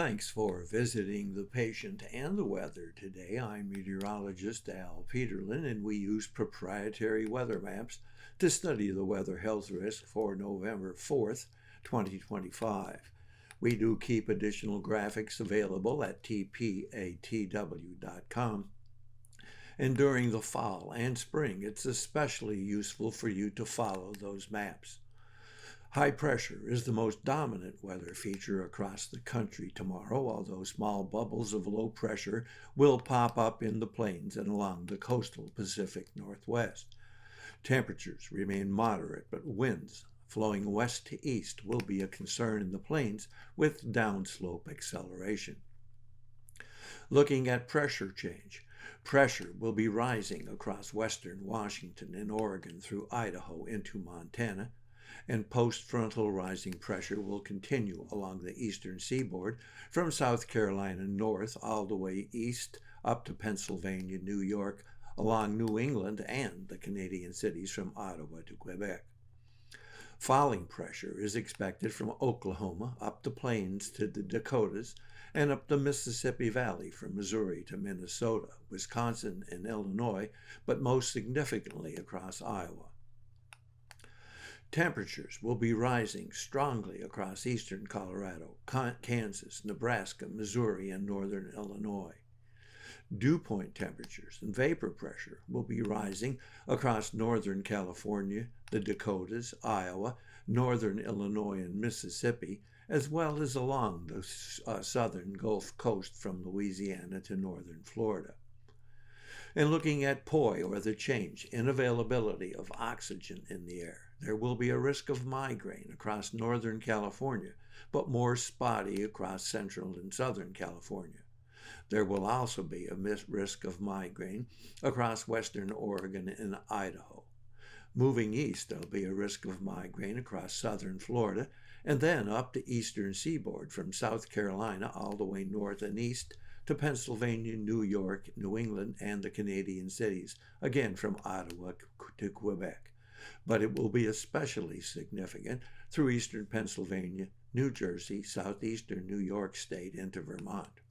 Thanks for visiting the patient and the weather today. I'm meteorologist Al Peterlin, and we use proprietary weather maps to study the weather health risk for November 4th, 2025. We do keep additional graphics available at tpatw.com. And during the fall and spring, it's especially useful for you to follow those maps. High pressure is the most dominant weather feature across the country tomorrow, although small bubbles of low pressure will pop up in the plains and along the coastal Pacific Northwest. Temperatures remain moderate, but winds flowing west to east will be a concern in the plains with downslope acceleration. Looking at pressure change, pressure will be rising across western Washington and Oregon through Idaho into Montana, and post-frontal rising pressure will continue along the eastern seaboard from South Carolina north all the way east up to Pennsylvania, New York, along New England and the Canadian cities from Ottawa to Quebec. Falling pressure is expected from Oklahoma up the plains to the Dakotas and up the Mississippi Valley from Missouri to Minnesota, Wisconsin, and Illinois, but most significantly across Iowa. Temperatures will be rising strongly across eastern Colorado, Kansas, Nebraska, Missouri, and northern Illinois. Dew point temperatures and vapor pressure will be rising across northern California, the Dakotas, Iowa, northern Illinois, and Mississippi, as well as along the southern Gulf Coast from Louisiana to northern Florida. And looking at POI, or the change in availability of oxygen in the air, there will be a risk of migraine across northern California, but more spotty across central and southern California. There will also be a risk of migraine across western Oregon and Idaho. Moving east, there'll be a risk of migraine across southern Florida, and then up the eastern seaboard from South Carolina all the way north and east to Pennsylvania, New York, New England, and the Canadian cities, again from Ottawa to Quebec. But it will be especially significant through eastern Pennsylvania, New Jersey, southeastern New York State, into Vermont.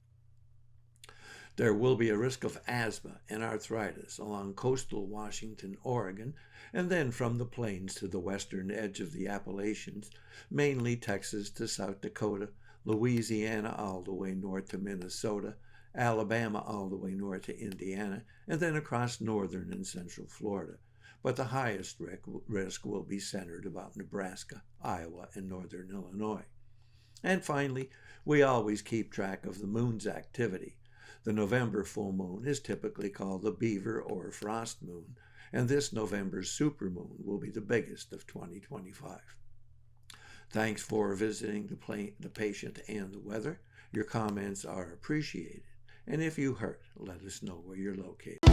There will be a risk of asthma and arthritis along coastal Washington, Oregon, and then from the plains to the western edge of the Appalachians, mainly Texas to South Dakota, Louisiana all the way north to Minnesota, Alabama all the way north to Indiana, and then across northern and central Florida. But the highest risk will be centered about Nebraska, Iowa, and northern Illinois. And finally, we always keep track of the moon's activity. The November full moon is typically called the beaver or frost moon, and this November's supermoon will be the biggest of 2025. Thanks for visiting the patient and the weather. Your comments are appreciated. And if you hurt, let us know where you're located.